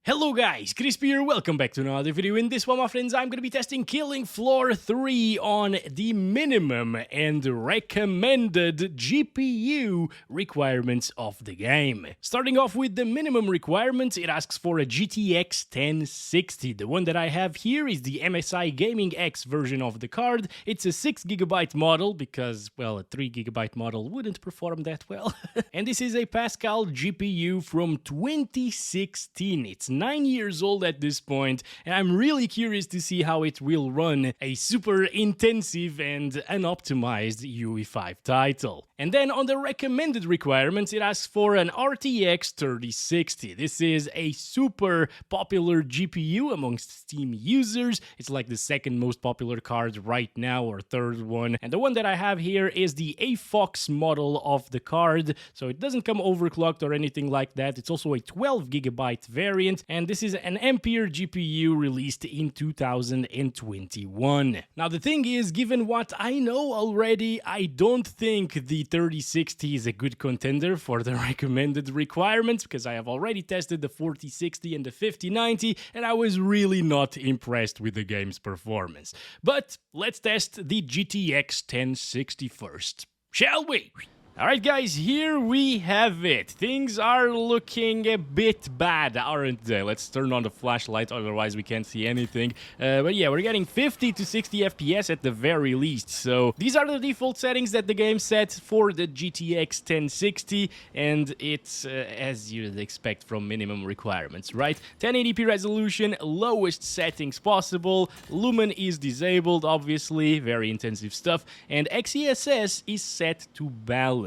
Hello guys, Crispy here, welcome back to another video. In this one, my friends, I'm going to be testing Killing Floor 3 on the minimum and recommended GPU requirements of the game. Starting off with the minimum requirements, it asks for a GTX 1060. The one that I have here is the MSI Gaming X version of the card. It's a 6GB model because, well, a 3GB model wouldn't perform that well. And this is a Pascal GPU from 2016. It's 9 years old at this point, and I'm really curious to see how it will run a super intensive and unoptimized UE5 title. And then on the recommended requirements, it asks for an RTX 3060. This is a super popular GPU amongst Steam users. It's like the second most popular card right now, or third one. And the one that I have here is the AFOX model of the card, so it doesn't come overclocked or anything like that. It's also a 12GB variant, and this is an Ampere GPU released in 2021. Now the thing is, given what I know already, I don't think the 3060 is a good contender for the recommended requirements, because I have already tested the 4060 and the 5090, and I was really not impressed with the game's performance. But let's test the GTX 1060 first, shall we? Alright guys, here we have it. Things are looking a bit bad, aren't they? Let's turn on the flashlight, otherwise we can't see anything. But yeah, we're getting 50 to 60 FPS at the very least. So these are the default settings that the game set for the GTX 1060, and it's as you'd expect from minimum requirements, right? 1080p resolution, lowest settings possible, Lumen is disabled, obviously, very intensive stuff, and XeSS is set to balance.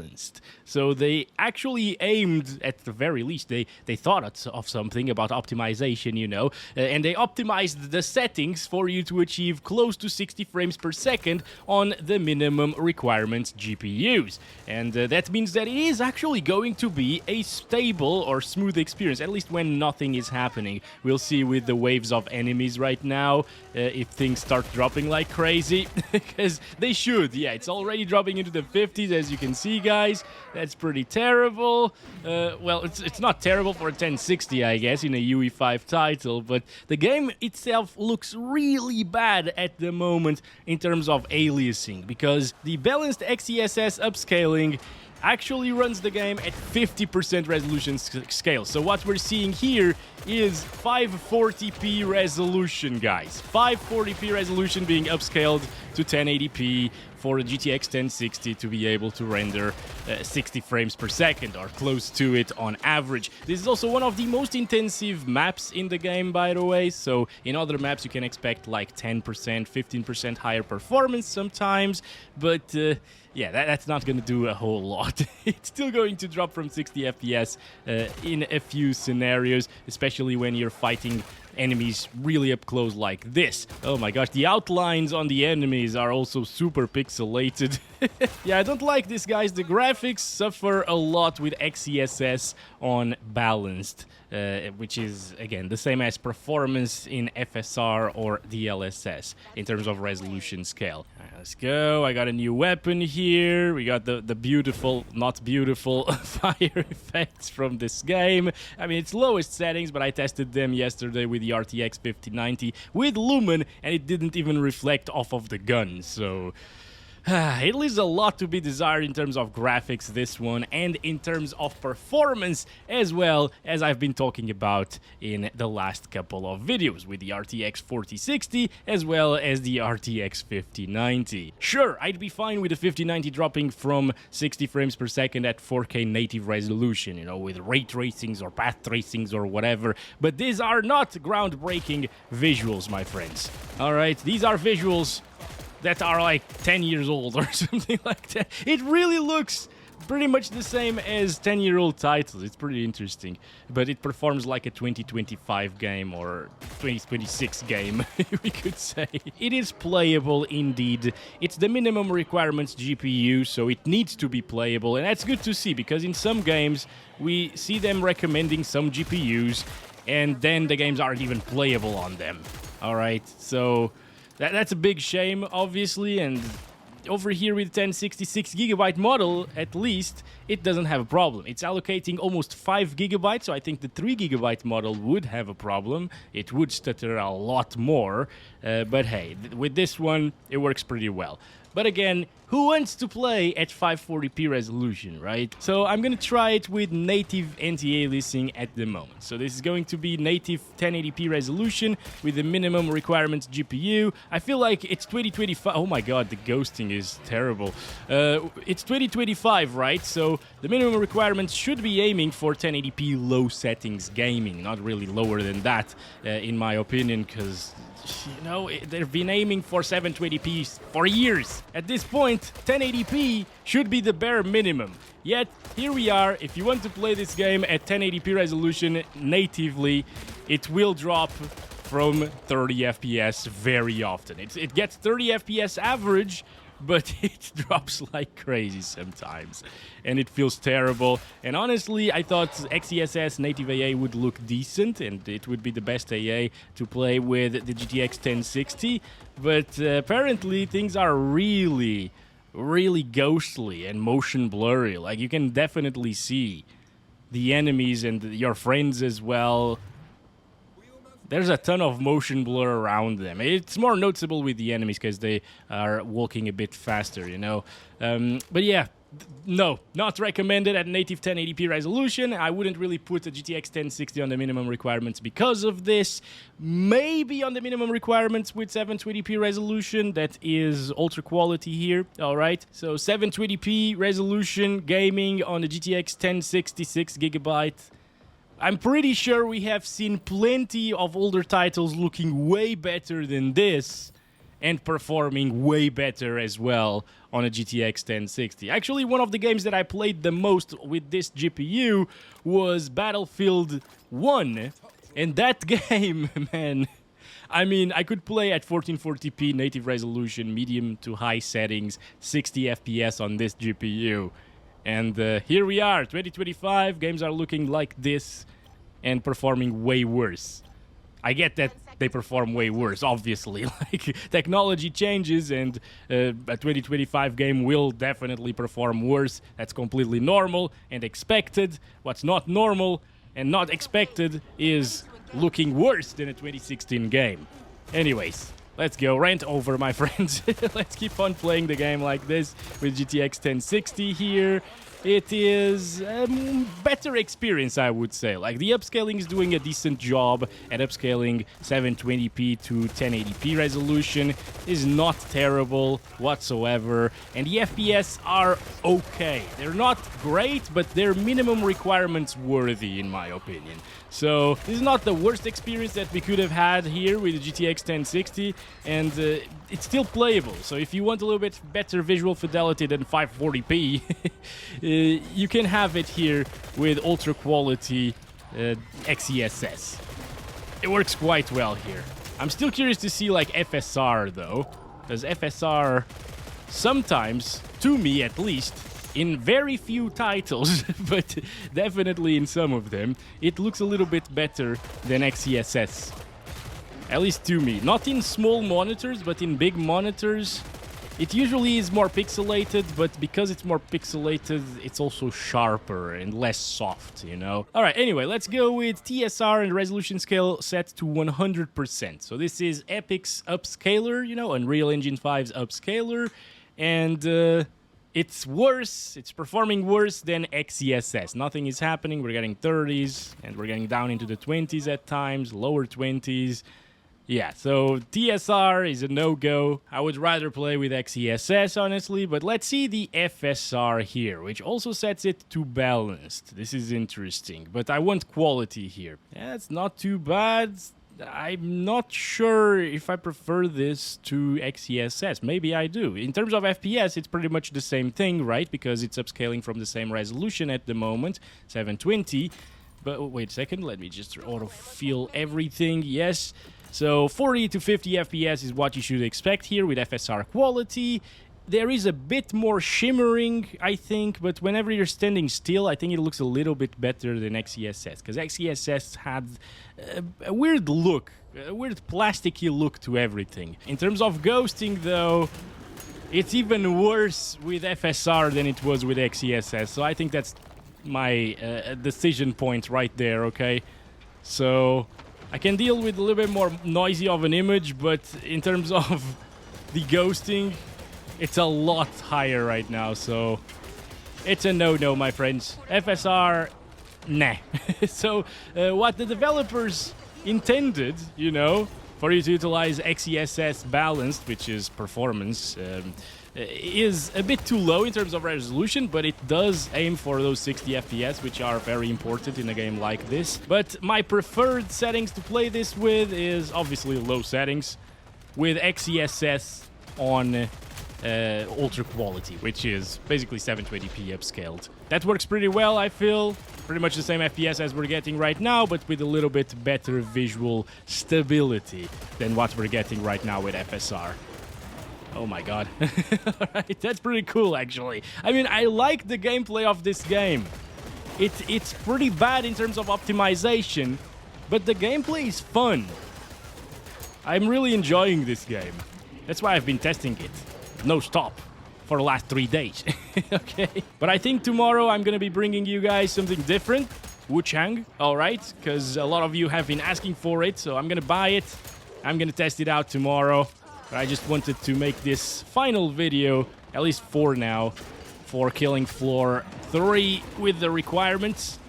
So they actually aimed, at the very least, they thought of something about optimization, you know, and they optimized the settings for you to achieve close to 60 frames per second on the minimum requirements GPUs. And that means that it is actually going to be a stable or smooth experience, at least when nothing is happening. We'll see with the waves of enemies right now if things start dropping like crazy, because they should. Yeah, it's already dropping into the 50s, as you can see, guys. That's pretty terrible. Well, it's not terrible for a 1060, I guess, in a UE5 title, but the game itself looks really bad at the moment in terms of aliasing, because the balanced XeSS upscaling actually runs the game at 50% resolution scale. So what we're seeing here is 540p resolution, guys. 540p resolution being upscaled to 1080p for a GTX 1060 to be able to render 60 frames per second, or close to it on average. This is also one of the most intensive maps in the game, by the way, so in other maps you can expect like 10%, 15% higher performance sometimes, but yeah, that's not going to do a whole lot. It's still going to drop from 60 FPS in a few scenarios, especially when you're fighting enemies really up close like this. Oh my gosh, the outlines on the enemies are also super pixelated. Yeah, I don't like this, guys. The graphics suffer a lot with XeSS on balanced, which is, again, the same as performance in FSR or DLSS in terms of resolution scale. All right, let's go. I got a new weapon here. We got the beautiful, not beautiful fire effects from this game. I mean, it's lowest settings, but I tested them yesterday with the RTX 5090 with Lumen, and it didn't even reflect off of the gun, so it leaves a lot to be desired in terms of graphics, this one, and in terms of performance as well, as I've been talking about in the last couple of videos with the RTX 4060 as well as the RTX 5090. Sure, I'd be fine with the 5090 dropping from 60 frames per second at 4K native resolution, you know, with ray tracings or path tracings or whatever, but these are not groundbreaking visuals, my friends. Alright, these are visuals that are like 10 years old or something like that. It really looks pretty much the same as 10-year-old titles. It's pretty interesting, but it performs like a 2025 game or 2026 game, we could say. It is playable indeed. It's the minimum requirements GPU, so it needs to be playable, and that's good to see, because in some games we see them recommending some GPUs and then the games aren't even playable on them. Alright, so that's a big shame, obviously, and over here with 1066GB model, at least, it doesn't have a problem. It's allocating almost 5GB, so I think the 3GB model would have a problem. It would stutter a lot more, but hey, with this one, it works pretty well. But again, who wants to play at 540p resolution, right? So I'm gonna try it with native anti-aliasing at the moment. So this is going to be native 1080p resolution with the minimum requirements GPU. I feel like it's 2025. Oh my god, the ghosting is terrible. It's 2025, right? So the minimum requirements should be aiming for 1080p low settings gaming, not really lower than that, in my opinion, because you know, they've been aiming for 720p for years. At this point, 1080p should be the bare minimum. Yet, here we are. If you want to play this game at 1080p resolution natively, it will drop from 30 FPS very often. It gets 30 FPS average, but it drops like crazy sometimes, and it feels terrible. And honestly, I thought XeSS native AA would look decent, and it would be the best AA to play with the GTX 1060, but apparently things are really ghostly and motion blurry. Like, you can definitely see the enemies and your friends as well. There's a ton of motion blur around them. It's more noticeable with the enemies because they are walking a bit faster, you know. But yeah, no, not recommended at native 1080p resolution. I wouldn't really put a GTX 1060 on the minimum requirements because of this. Maybe on the minimum requirements with 720p resolution. That is ultra quality here, all right? So 720p resolution gaming on the GTX 1060 6GB. I'm pretty sure we have seen plenty of older titles looking way better than this and performing way better as well on a GTX 1060. Actually, one of the games that I played the most with this GPU was Battlefield 1, and that game, man, I mean, I could play at 1440p native resolution, medium to high settings, 60 FPS on this GPU. And here we are, 2025, games are looking like this and performing way worse. I get that they perform way worse, obviously. Like, technology changes and a 2025 game will definitely perform worse. That's completely normal and expected. What's not normal and not expected is looking worse than a 2016 game. Anyways, let's go. Rant over, my friends. Let's keep on playing the game like this with GTX 1060 here. It is a better experience, I would say. Like, the upscaling is doing a decent job at upscaling 720p to 1080p resolution. Is not terrible whatsoever, and the FPS are okay. They're not great, but they're minimum requirements worthy, in my opinion. So this is not the worst experience that we could have had here with the GTX 1060, and it's still playable. So if you want a little bit better visual fidelity than 540p, you can have it here with ultra quality XeSS. It works quite well here. I'm still curious to see like FSR though, because FSR sometimes, to me at least, in very few titles, but definitely in some of them, it looks a little bit better than XeSS. At least to me. Not in small monitors, but in big monitors. It usually is more pixelated, but because it's more pixelated, it's also sharper and less soft, you know? Alright, anyway, let's go with TSR and resolution scale set to 100%. So this is Epic's upscaler, you know, Unreal Engine 5's upscaler, and it's worse, it's performing worse than XeSS. Nothing is happening, we're getting 30s, and we're getting down into the 20s at times, lower 20s. Yeah, so TSR is a no-go. I would rather play with XeSS, honestly, but let's see the FSR here, which also sets it to balanced. This is interesting, but I want quality here. Yeah, it's not too bad. I'm not sure if I prefer this to XeSS. Maybe I do. In terms of FPS, it's pretty much the same thing, right? Because it's upscaling from the same resolution at the moment, 720. But wait a second, let me just auto-fill everything. Yes. So 40 to 50 FPS is what you should expect here with FSR quality. There is a bit more shimmering, I think, but whenever you're standing still, I think it looks a little bit better than XeSS, because XeSS had a weird look, a weird plasticky look to everything. In terms of ghosting, though, it's even worse with FSR than it was with XeSS. So I think that's my decision point right there, okay? So I can deal with a little bit more noisy of an image, but in terms of the ghosting, it's a lot higher right now, so it's a no-no, my friends. FSR, nah. So what the developers intended, you know, for you to utilize XeSS balanced, which is performance, is a bit too low in terms of resolution, but it does aim for those 60 FPS, which are very important in a game like this. But my preferred settings to play this with is obviously low settings, with XeSS on ultra quality, which is basically 720p upscaled. That works pretty well, I feel. Pretty much the same FPS as we're getting right now, but with a little bit better visual stability than what we're getting right now with FSR. Oh my god. Alright, that's pretty cool, actually. I mean, I like the gameplay of this game. It's pretty bad in terms of optimization, but the gameplay is fun. I'm really enjoying this game. That's why I've been testing it. No stop. For the last 3 days. Okay. But I think tomorrow I'm gonna be bringing you guys something different. Wuchang, alright? Because a lot of you have been asking for it, so I'm gonna buy it. I'm gonna test it out tomorrow. But I just wanted to make this final video, at least for now, for killing floor 3 with the requirements,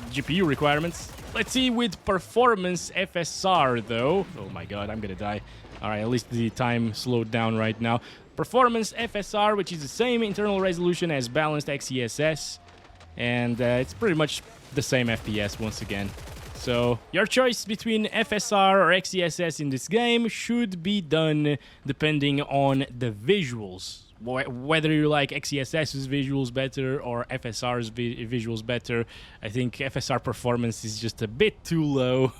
GPU requirements. Let's see with performance FSR though. Oh my god, I'm gonna die. Alright, at least the time slowed down right now. Performance FSR, which is the same internal resolution as balanced XeSS, and it's pretty much the same FPS once again. So your choice between FSR or XeSS in this game should be done depending on the visuals. Whether you like XeSS's visuals better or FSR's visuals better. I think FSR performance is just a bit too low.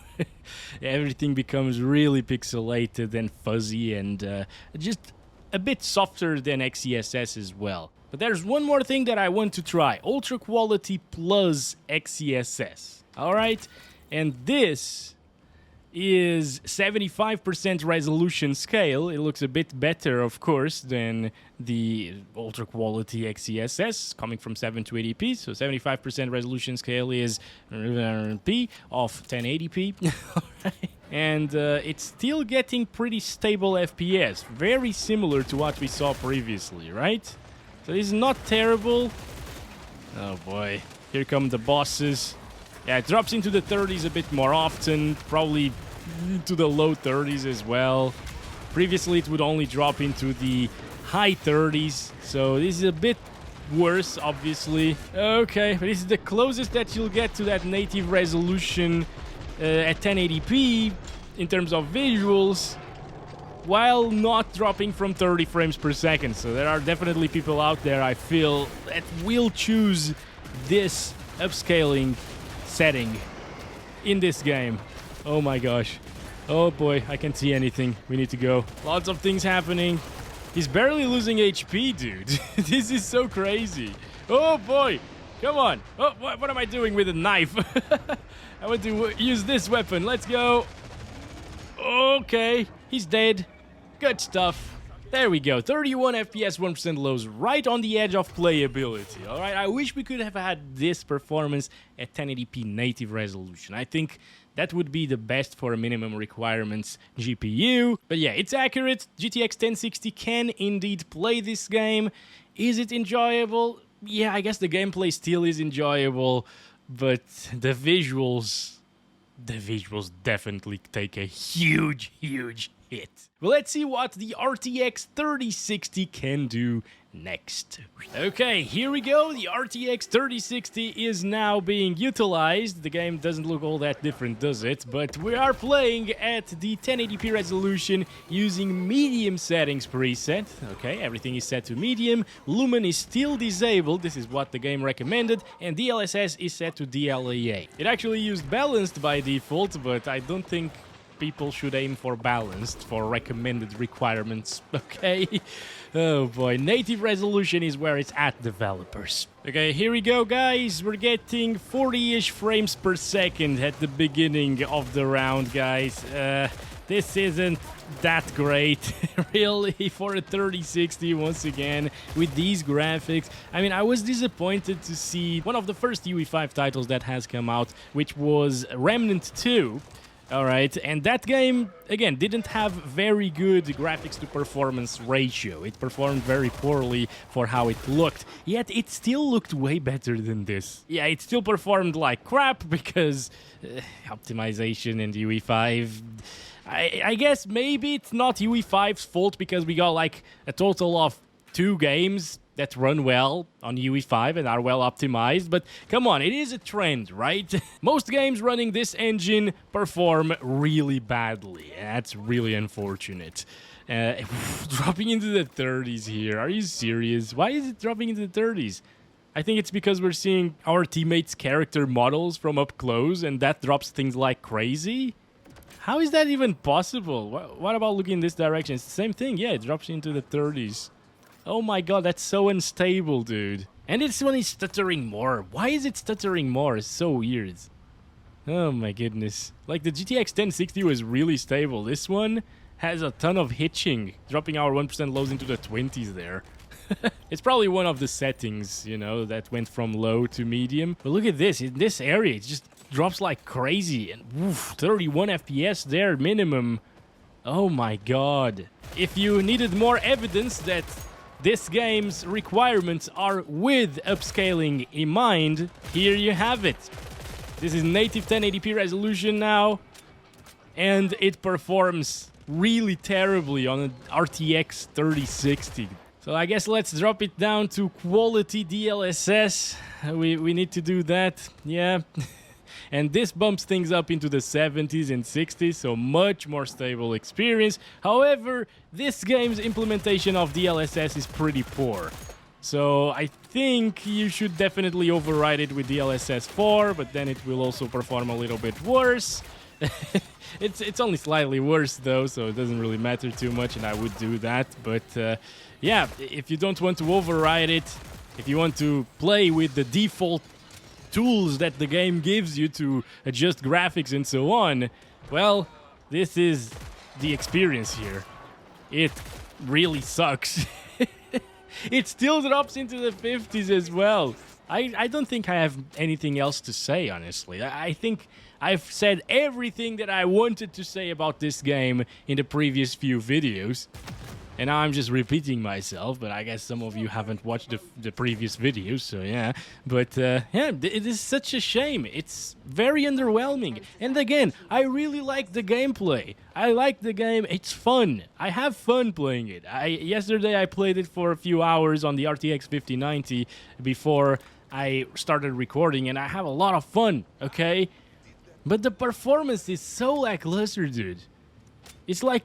Everything becomes really pixelated and fuzzy and just a bit softer than XeSS as well. But there's one more thing that I want to try. Ultra quality plus XeSS. Alright? And this is 75% resolution scale. It looks a bit better, of course, than the ultra quality XeSS coming from 720p. So 75% resolution scale is P of 1080p. Alright? And it's still getting pretty stable FPS, very similar to what we saw previously, right? So this is not terrible. Oh boy, here come the bosses. Yeah, it drops into the 30s a bit more often, probably to the low 30s as well. Previously it would only drop into the high 30s, so this is a bit worse, obviously. Okay, but this is the closest that you'll get to that native resolution at 1080p in terms of visuals, while not dropping from 30 frames per second. So there are definitely people out there, I feel, that will choose this upscaling setting in this game. Oh my gosh. Oh boy, I can't see anything. We need to go. Lots of things happening. He's barely losing HP, dude. This is so crazy. Oh boy. Come on. Oh, what am I doing with a knife? I want to use this weapon. Let's go. Okay. He's dead. Good stuff. There we go. 31 FPS, 1% lows, right on the edge of playability. All right. I wish we could have had this performance at 1080p native resolution. I think that would be the best for a minimum requirements GPU. But yeah, it's accurate. GTX 1060 can indeed play this game. Is it enjoyable? Yeah, I guess the gameplay still is enjoyable, but the visuals definitely take a huge hit. Well, let's see what the RTX 3060 can do next. Okay, here we go. The RTX 3060 is now being utilized. The game doesn't look all that different, does it? But we are playing at the 1080p resolution using medium settings preset. Okay, everything is set to medium. Lumen is still disabled. This is what the game recommended. And DLSS is set to DLAA. It actually used balanced by default, but I don't think people should aim for balanced for recommended requirements, okay? Oh boy, native resolution is where it's at, developers. Okay, here we go, guys. We're getting 40-ish frames per second at the beginning of the round, guys. This isn't that great, really, for a 3060 once again, with these graphics. I mean, I was disappointed to see one of the first UE5 titles that has come out, which was Remnant 2. Alright, and that game, again, didn't have very good graphics to performance ratio. It performed very poorly for how it looked, yet it still looked way better than this. Yeah, it still performed like crap because optimization and UE5... I guess maybe it's not UE5's fault because we got like a total of 2 games that run well on UE5 and are well optimized, but come on, it is a trend, right? Most games running this engine perform really badly, and that's really unfortunate. Dropping into the 30s here, are you serious? Why is it dropping into the 30s? I think it's because we're seeing our teammates' character models from up close, and that drops things like crazy. How is that even possible? What about looking in this direction? It's the same thing, yeah, it drops into the 30s. Oh my god, that's so unstable, dude. And it's when it's stuttering more. Why is it stuttering more? It's so weird. Oh my goodness. Like, the GTX 1060 was really stable. This one has a ton of hitching, dropping our 1% lows into the 20s there. It's probably one of the settings, you know, that went from low to medium. But look at this. In this area, it just drops like crazy. And woof, 31 FPS there, minimum. Oh my god. If you needed more evidence that this game's requirements are with upscaling in mind, here you have it. This is native 1080p resolution now, and it performs really terribly on an RTX 3060. So I guess let's drop it down to quality DLSS. We need to do that, yeah. And this bumps things up into the 70s and 60s, so much more stable experience. However, this game's implementation of DLSS is pretty poor. So I think you should definitely override it with DLSS 4, but then it will also perform a little bit worse. It's only slightly worse though, so it doesn't really matter too much, and I would do that. But yeah, if you don't want to override it, if you want to play with the default tools that the game gives you to adjust graphics and so on, well, this is the experience here. It really sucks. It still drops into the 50s as well. I don't think I have anything else to say, honestly. I think I've said everything that I wanted to say about this game in the previous few videos. And now I'm just repeating myself, but I guess some of you haven't watched the previous videos, so yeah. But yeah, it is such a shame. It's very underwhelming. And again, I really like the gameplay. I like the game. It's fun. I have fun playing it. Yesterday I played it for a few hours on the RTX 5090 before I started recording, and I have a lot of fun, okay? But the performance is so lackluster, dude. It's like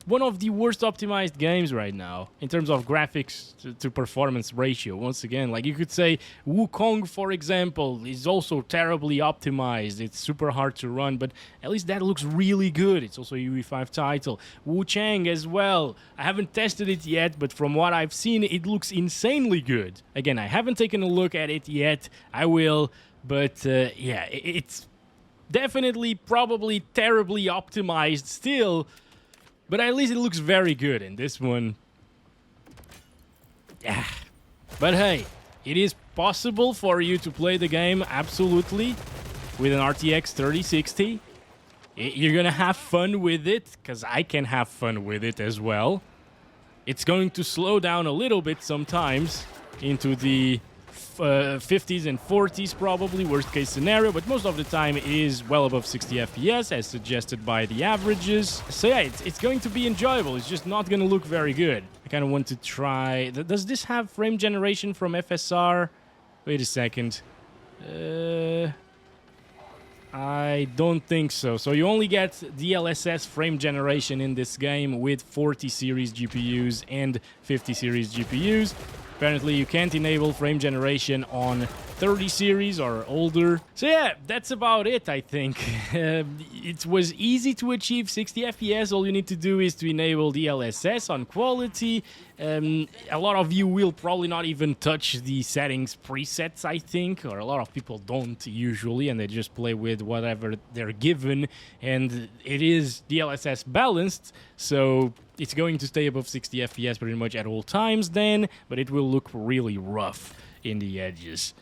one of the worst optimized games right now in terms of graphics to performance ratio. Once again, like you could say Wukong, for example, is also terribly optimized. It's super hard to run, but at least that looks really good. It's also a UE5 title. Wu Chang as well. I haven't tested it yet, but from what I've seen, it looks insanely good. Again, I haven't taken a look at it yet. I will, but yeah, it's definitely probably terribly optimized still. But at least it looks very good in this one. Yeah. But hey, it is possible for you to play the game absolutely with an RTX 3060. You're gonna have fun with it, because I can have fun with it as well. It's going to slow down a little bit sometimes into the 50s and 40s probably, worst case scenario, but most of the time it is well above 60 FPS as suggested by the averages. So yeah, it's going to be enjoyable. It's just not going to look very good. I kind of want to try... Does this have frame generation from FSR? Wait a second. I don't think so. So you only get DLSS frame generation in this game with 40 series GPUs and 50 series GPUs. Apparently you can't enable frame generation on 30 series or older. So yeah, that's about it, I think. It was easy to achieve 60 FPS. All you need to do is to enable DLSS on quality. A lot of you will probably not even touch the settings presets, I think, or a lot of people don't usually, and they just play with whatever they're given, and it is DLSS balanced, so it's going to stay above 60 FPS pretty much at all times then, but it will look really rough in the edges.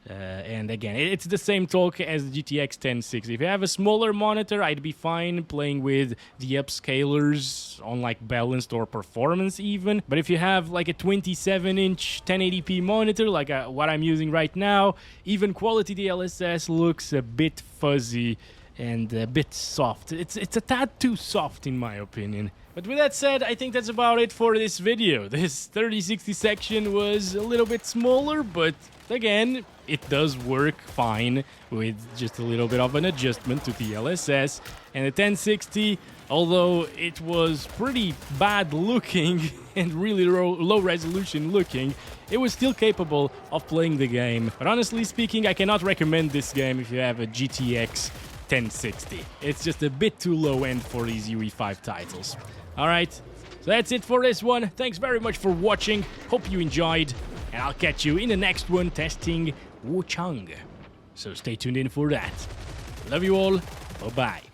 And again, it's the same talk as the GTX 1060. If you have a smaller monitor, I'd be fine playing with the upscalers on like balanced or performance even. But if you have like a 27-inch 1080p monitor, like what I'm using right now, even quality DLSS looks a bit fuzzy and a bit soft. It's a tad too soft in my opinion. But with that said, I think that's about it for this video. This 3060 section was a little bit smaller, but again, it does work fine with just a little bit of an adjustment to DLSS. And the 1060, although it was pretty bad looking and really low resolution looking, it was still capable of playing the game. But honestly speaking, I cannot recommend this game if you have a GTX 1060. It's just a bit too low end for these UE5 titles. Alright, so that's it for this one. Thanks very much for watching. Hope you enjoyed. And I'll catch you in the next one testing Wuchang. So stay tuned in for that. Love you all. Bye-bye.